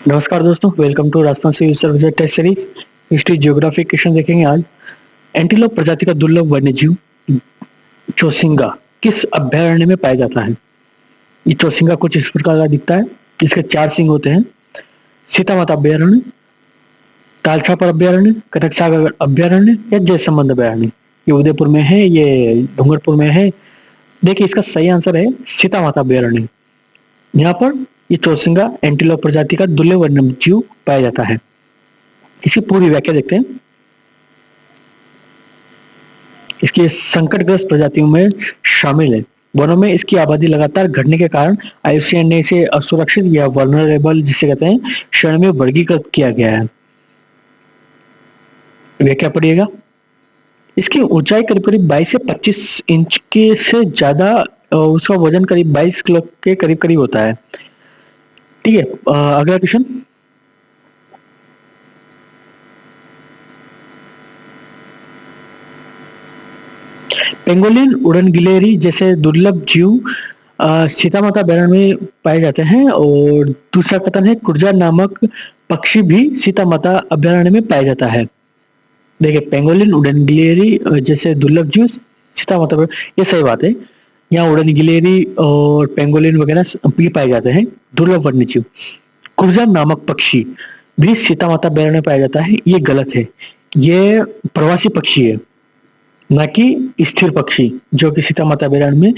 नमस्कार दोस्तों, welcome to Rajasthan civil service test series. History geography question देखेंगे आज। एंटीलोप प्रजाति का दुर्लभ वन्यजीव चौसिंगा किस अभयारण्य में पाया जाता है? ये चौसिंगा कुछ इस प्रकार का दिखता है। इसके 4 सिंग होते हैं। सीता माता अभयारण्य, तालछापर अभयारण्य, कनक सागर अभयारण्य या जयसंबंध अभयारण्य। ये उदयपुर में है, ये डूंगरपुर में है। देखिए, इसका सही आंसर है सीता माता अभयारण्य। यहाँ पर ये चौसिंगा एंटीलोप प्रजाति का दुर्लभ वन्यजीव पाया जाता है। इसकी पूरी व्याख्या देखते हैं। इसकी संकटग्रस्त प्रजातियों में शामिल है। वनों में इसकी आबादी लगातार घटने के कारण आईयूसीएन ने इसे असुरक्षित या वल्नरेबल जिसे कहते हैं श्रेणी में वर्गीकृत किया गया है। व्याख्या पढ़िएगा। इसकी ऊंचाई करीब करीब 22 से 25 इंच के से ज्यादा, उसका वजन करीब 22 किलो के करीब करीब होता है। ठीक है, अगला क्वेश्चन। पेंगोलिन, उड़न गिलेरी जैसे दुर्लभ जीव सीता माता अभयारण्य में पाए जाते हैं। और दूसरा कथन है कुर्जा नामक पक्षी भी सीता माता अभयारण्य में पाया जाता है। देखिए, पेंगोलिन, उड़न गिलेरी जैसे दुर्लभ जीव सीता माता, ये सही बात है। यहाँ उड़न गिलेरी और पेंगोलिन वगैरह भी पाए जाते हैं, दुर्लभ वन्य जीव। कुर्जा नामक पक्षी भी सीता माता अभयारण्य में पाया जाता है, ये गलत है। ये प्रवासी पक्षी है, न कि स्थिर पक्षी जो कि सीता माता अभयारण्य में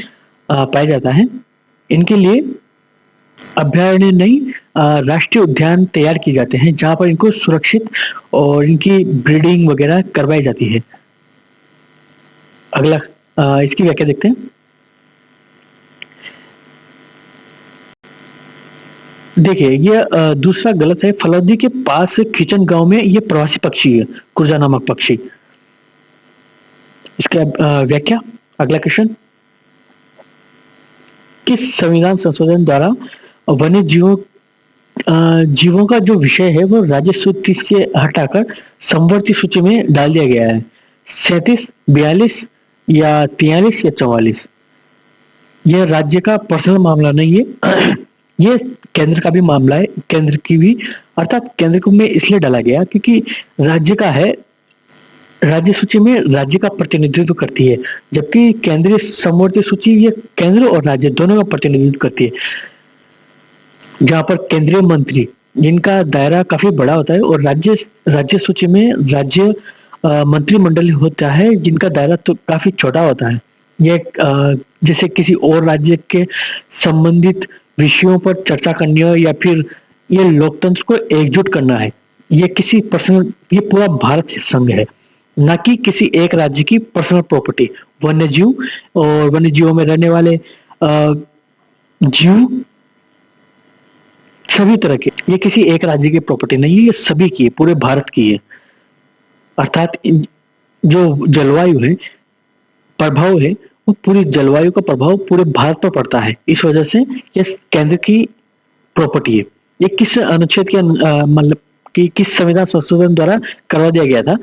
पाया जाता है। इनके लिए अभयारण्य नहीं, राष्ट्रीय उद्यान तैयार किए जाते हैं जहां पर इनको सुरक्षित और इनकी ब्रीडिंग वगैरह करवाई जाती है। अगला, इसकी व्याख्या देखते हैं। देखिए, ये दूसरा गलत है। फलौदी के पास खिचन गांव में ये प्रवासी पक्षी है, कुर्जा नामक पक्षी। इसका व्याख्या, अगला क्वेश्चन। किस संविधान संशोधन द्वारा वन्य जीवों का जो विषय है वो राज्य सूची से हटाकर समवर्ती सूची में डाल दिया गया है? 37, 42 या 43 या 44? यह राज्य का पर्सनल मामला नहीं है। ये केंद्र का भी मामला है, केंद्र की भी, अर्थात केंद्र को में इसलिए डाला गया क्योंकि राज्य का है। राज्य सूची में राज्य का प्रतिनिधित्व करती है, जबकि केंद्रीय समवर्ती सूची ये केंद्र और राज्य दोनों का प्रतिनिधित्व करती है। जहां पर केंद्रीय मंत्री जिनका दायरा काफी बड़ा होता है और राज्य सूची में राज्य मंत्रिमंडल होता है जिनका दायरा तो काफी छोटा होता है। ये जैसे किसी और राज्य के संबंधित विषयों पर चर्चा करनी हो या फिर ये लोकतंत्र को एकजुट करना है। ये किसी पर्सनल, ये पूरा भारत संघ है, न कि किसी एक राज्य की पर्सनल प्रॉपर्टी। वन्यजीव और वन्यजीवों में रहने वाले जीव सभी तरह के, ये किसी एक राज्य की प्रॉपर्टी नहीं है, ये सभी की है, पूरे भारत की है। अर्थात जो जलवायु है, प्रभाव है, वो पूरी जलवायु का प्रभाव पूरे भारत पर पड़ता है। इस वजह से ये केंद्र की प्रॉपर्टी है। ये किस अनुच्छेद के मतलब कि किस संविधान संशोधन द्वारा करवा दिया गया था?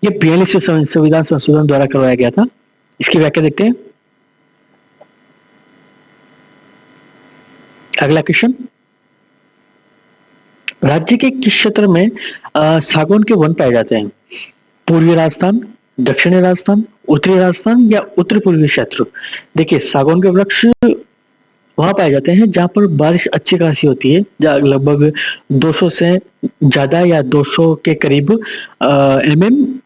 ये 42वें संविधान संशोधन द्वारा करवाया गया था। इसकी व्याख्या देखते हैं। अगला क्वेश्चन। राज्य के किस क्षेत्र में सागौन के वन पाए जाते हैं? पूर्वी राजस्थान, दक्षिणी राजस्थान, उत्तरी राजस्थान या उत्तर पूर्वी क्षेत्र? देखिए, सागौन के वृक्ष वहां पाए जाते हैं जहां पर बारिश अच्छी खासी होती है, जहां लगभग 200 से ज्यादा या 200 के करीब mm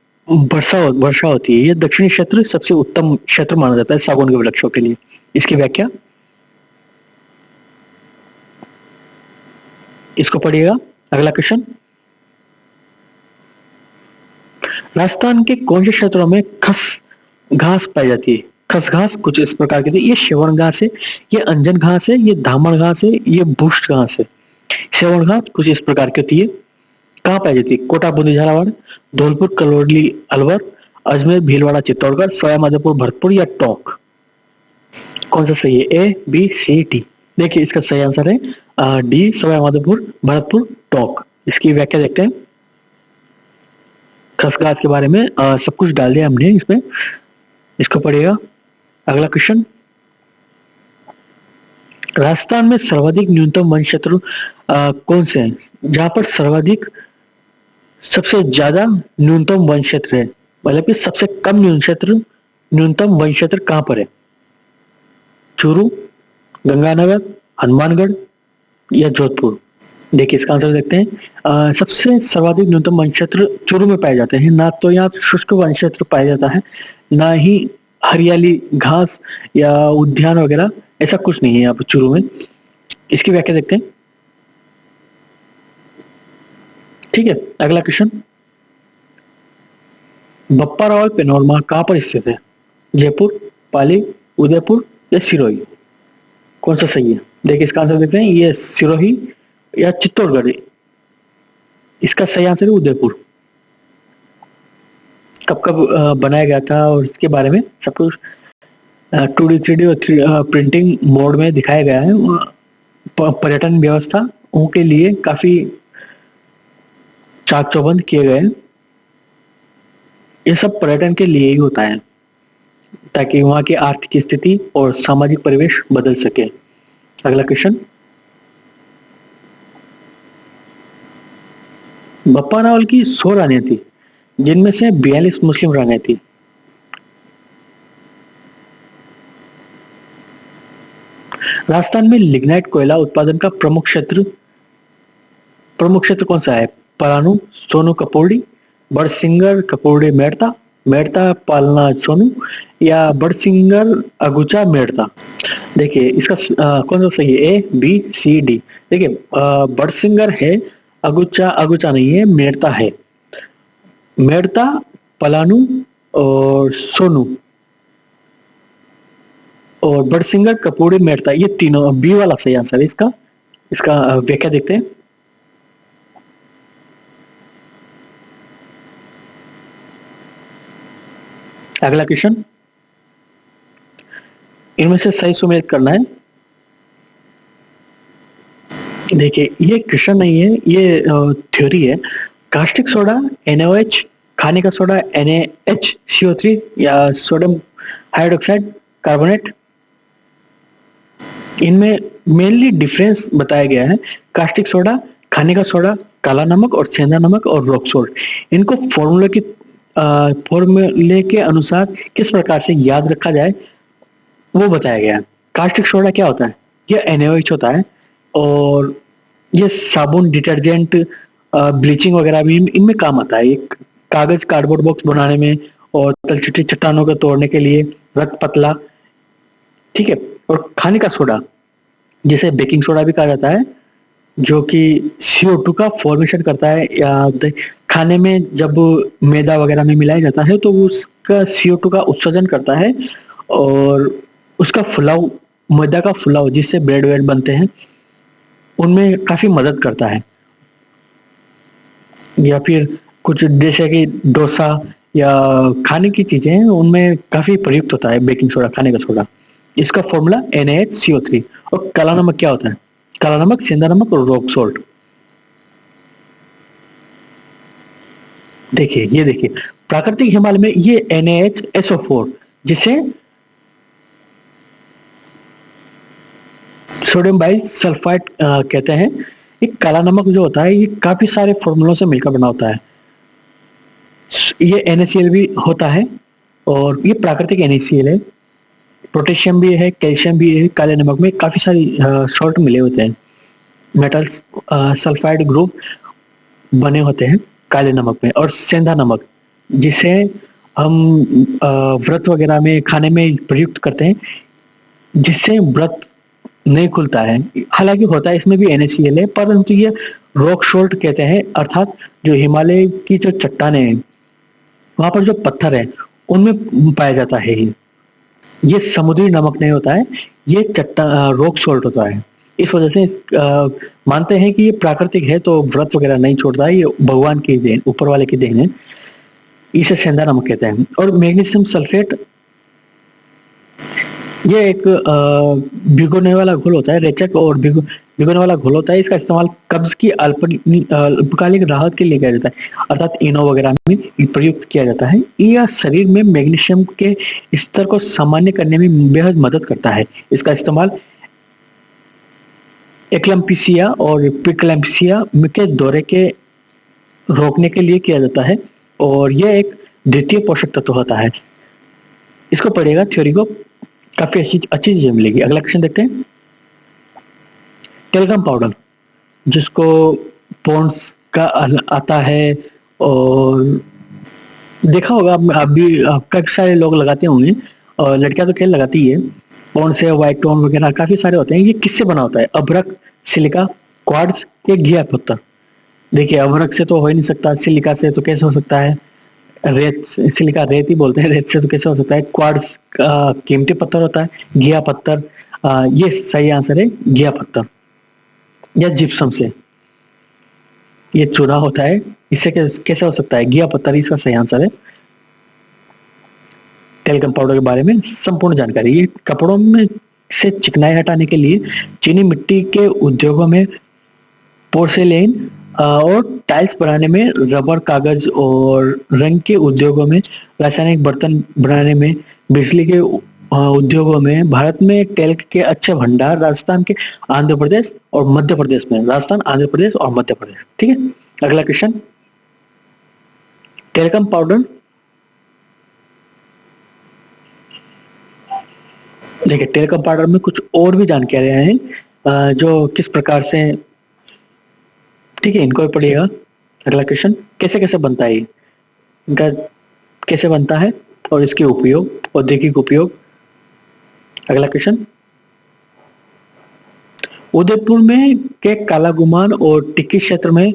वर्षा होती है। ये दक्षिणी क्षेत्र सबसे उत्तम क्षेत्र माना जाता है सागौन के वृक्षों के लिए। इसकी व्याख्या, इसको पढ़िएगा। अगला क्वेश्चन। राजस्थान के कौन से क्षेत्रों में खस घास पाई जाती है? खस घास कुछ इस प्रकार की थी। ये श्रवण घास है, ये अंजन घास है, ये धामण घास है, ये भूष्ट घास है। श्रवण घास कुछ इस प्रकार की होती है। कहाँ पाई जाती है? कोटा, बूंदी, झालावाड़, धौलपुर, करौली, अलवर, अजमेर, भीलवाड़ा, चित्तौड़गढ़, सवाई माधोपुर, भरतपुर या टोंक? कौन सा सही है? ए, बी, सी, डी? देखिए, इसका सही आंसर है डी, सवाई माधोपुर, भरतपुर, टोंक। इसकी व्याख्या देखते हैं। खसगाज के बारे में सब कुछ डाल दिया हमने इसमें, इसको पढ़िएगा। अगला क्वेश्चन। राजस्थान में सर्वाधिक न्यूनतम वन क्षेत्र कौन से हैं? जहां पर सर्वाधिक सबसे ज्यादा न्यूनतम वन क्षेत्र है, मतलब कि सबसे कम न्यूनतम वन क्षेत्र कहां पर है? चूरू, गंगानगर, हनुमानगढ़ या जोधपुर? देखिए इसका आंसर देखते हैं। सबसे सर्वाधिक न्यूनतम वन क्षेत्र चूरू में पाए जाते हैं। ना तो यहाँ शुष्क वन क्षेत्र पाया जाता है, ना ही हरियाली, घास या उद्यान वगैरह, ऐसा कुछ नहीं है यहाँ पर चूरू में। इसकी व्याख्या देखते हैं। ठीक है, अगला क्वेश्चन। बप्पा रावल पेनोरमा कहां पर स्थित है? जयपुर, पाली, उदयपुर या सिरोही? कौन सा सही है? देखिए इसका आंसर देखते हैं। ये सिरोही या चित्तौड़गढ़। इसका सही आंसर है उदयपुर। कब कब बनाया गया था और इसके बारे में सब कुछ 2D 3D और प्रिंटिंग मोड में दिखाया गया है। पर्यटन व्यवस्था के लिए काफी चाक चौबंद किए गए हैं। ये सब पर्यटन के लिए ही होता है, ताकि वहां की आर्थिक स्थिति और सामाजिक परिवेश बदल सके। अगला क्वेश्चन। बप्पा रावल की 100 रानियां थी, जिनमें से 42 मुस्लिम रानियां थी। राजस्थान में लिग्नाइट कोयला उत्पादन का प्रमुख क्षेत्र कौन सा है? पलानू, सोनू कपोड़ी, बड़सिंगर, कपोड़ी, मेड़ता, मेड़ता पालना सोनू या बड़सिंगर अगुचा मेड़ता? देखिए इसका कौन सा सही है? ए, बी, सी, डी। देखिए बड़सिंगर है, अगुचा नहीं है, मेड़ता है। मेड़ता, पलानू और सोनू और बड़सिंगर, कपूरी, मेड़ता, ये तीनों बी वाला सही आंसर है इसका। इसका व्याख्या देखते हैं। अगला क्वेश्चन। इनमें से सही सुमेलित करना है। देखिए ये क्वेश्चन नहीं है, ये थ्योरी है। कास्टिक सोडा NaOH, खाने का सोडा NaHCO3 या सोडियम हाइड्रोक्साइड कार्बोनेट? इनमें मेनली डिफरेंस बताया गया है। कास्टिक सोडा, खाने का सोडा, काला नमक और सेंधा नमक और रॉक सोल्ट। इनको फॉर्मूले के अनुसार किस प्रकार से याद रखा जाए वो बताया गया है। कास्टिक सोडा क्या होता है? ये NaOH होता है और ये साबुन, डिटर्जेंट, ब्लीचिंग वगैरह भी इनमें काम आता है। एक कागज, कार्डबोर्ड बॉक्स बनाने में और तलछटी चट्टानों को तोड़ने के लिए, रक्त पतला। ठीक है। और खाने का सोडा, जिसे बेकिंग सोडा भी कहा जाता है, जो कि CO2 का फॉर्मेशन करता है, या खाने में जब मैदा वगैरह में मिलाया जाता है तो वो उसका CO2 का उत्सर्जन करता है और उसका फुलाव, मैदा का फुलाव जिससे ब्रेड वेड बनते हैं, उनमें काफी मदद करता है। या फिर कुछ जैसे कि डोसा या खाने की चीजें हैं, उनमें काफी प्रयुक्त होता है बेकिंग सोडा, खाने का सोडा। इसका फॉर्मूला NaHCO3। और काला नमक क्या होता है? काला नमक, सेंधा नमक और रॉक सोल्ट। देखिए ये देखिए, प्राकृतिक हिमालय में ये NaHSO4, जिसे सोडियम बाई सल्फाइड कहते हैं। ये काला नमक जो होता है, ये काफी सारे फॉर्मूलों से मिलकर बना होता है। ये NaCl भी होता है और ये प्राकृतिक NaCl है। पोटेशियम भी है, कैल्शियम भी है। काले नमक में काफी सारी सॉल्ट मिले होते हैं, मेटल्स, सल्फाइड ग्रुप बने होते हैं काले नमक में। और सेंधा नमक, जिसे हम व्रत वगैरह में खाने में प्रयुक्त करते हैं, जिससे व्रत नहीं खुलता है। हालांकि होता है इसमें भी NaCl है, परंतु ये रॉक सोल्ट कहते हैं। अर्थात जो हिमालय की जो चट्टानें हैं, वहां पर जो पत्थर है, उनमें पाया जाता है। ये समुद्री नमक नहीं होता है, ये रॉक सोल्ट होता है। इस वजह से मानते हैं कि ये प्राकृतिक है, तो व्रत वगैरह नहीं छोड़ता है, ये भगवान की देन, ऊपर वाले की देन है। इसे सेंधा नमक कहते हैं। और मैग्नीशियम सल्फेट, ये एक भिगोने वाला घोल होता है, रेचक और भिगोने वाला घोल होता है। इसका इस्तेमाल कब्ज की अल्पकालिक राहत के लिए किया जाता है, अर्थात इनो वगैरह में प्रयुक्त किया जाता है। यह शरीर में मैग्नीशियम के स्तर को सामान्य करने में बेहद मदद करता है। इसका इस्तेमाल एक्लम्पिसिया और प्रिक्लैम्पिसिया के दौरे के रोकने के लिए किया जाता है और यह एक द्वितीय पोषक तत्व होता है। इसको पढ़िएगा, थ्योरी को काफी अच्छी अच्छी चीजें मिलेगी। अगला क्वेश्चन देखते हैं। टेलकम पाउडर, जिसको पॉन्ड्स का आता है और देखा होगा आप भी, कई सारे लोग लगाते होंगे और लड़कियां तो खेल लगाती है। पॉन्ड्स है, व्हाइट टोन वगैरह काफी सारे होते हैं। ये किससे बना होता है? अभ्रक, सिलिका, क्वार्ट्ज या घिया पत्थर? देखिए, अभ्रक से तो हो ही नहीं सकता, सिलिका से तो कैसे हो सकता है, रेत, सिलिका रेत ही बोलते हैं, रेत से तो कैसे हो सकता है, क्वार्ट्ज कीमती पत्थर होता है, घिया पत्थर, ये सही आंसर है घिया पत्थर। या जिप्सम से ये चूना होता है, इससे कैसे हो सकता है, घिया पत्थर इसका सही आंसर है। टेलकम पाउडर के बारे में संपूर्ण जानकारी। ये कपड़ों में से चिकनाई हटाने के लिए चीनी मिट्टी के उद्योगों में, पोर्सेलेन और टाइल्स बनाने में, रबर, कागज और रंग के उद्योगों में, रासायनिक बर्तन बनाने में, बिजली के उद्योगों में भारत में टेल के अच्छे भंडार राजस्थान के, आंध्र प्रदेश और मध्य प्रदेश में, राजस्थान, आंध्र प्रदेश और मध्य प्रदेश। ठीक है, अगला क्वेश्चन। टेलकम पाउडर, देखिए टेलकम पाउडर में कुछ और भी जानकारियां हैं जो किस प्रकार से, ठीक है, इनको भी पढ़िएगा। अगला क्वेश्चन, कैसे कैसे बनता है, इनका कैसे बनता है और इसके उपयोग, औद्योगिक उपयोग। अगला क्वेश्चन, उदयपुर में के काला गुमान और टिक्की क्षेत्र में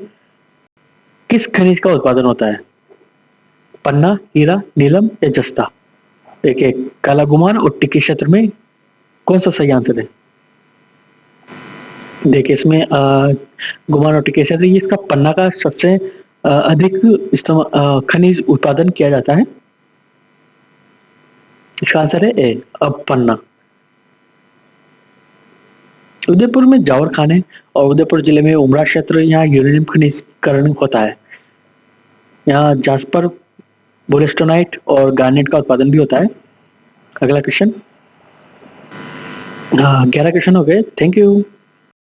किस खनिज का उत्पादन होता है? पन्ना, हीरा, नीलम या जस्ता? देखिए, काला गुमान और टिक्की क्षेत्र में कौन सा सही आंसर है? देखिए, इसमें गुमान और टिक्की क्षेत्र, इसका पन्ना का सबसे अधिक खनिज उत्पादन किया जाता है। इसका आंसर है ए, अब पन्ना। उदयपुर में जावर खाने और उदयपुर जिले में उमरा क्षेत्र, यहाँ यूरेनियम खनिजकरण होता है। यहाँ जास्पर, बोलेस्टोनाइट और गार्नेट का उत्पादन भी होता है। अगला क्वेश्चन, 11 क्वेश्चन हो गए। Thank you.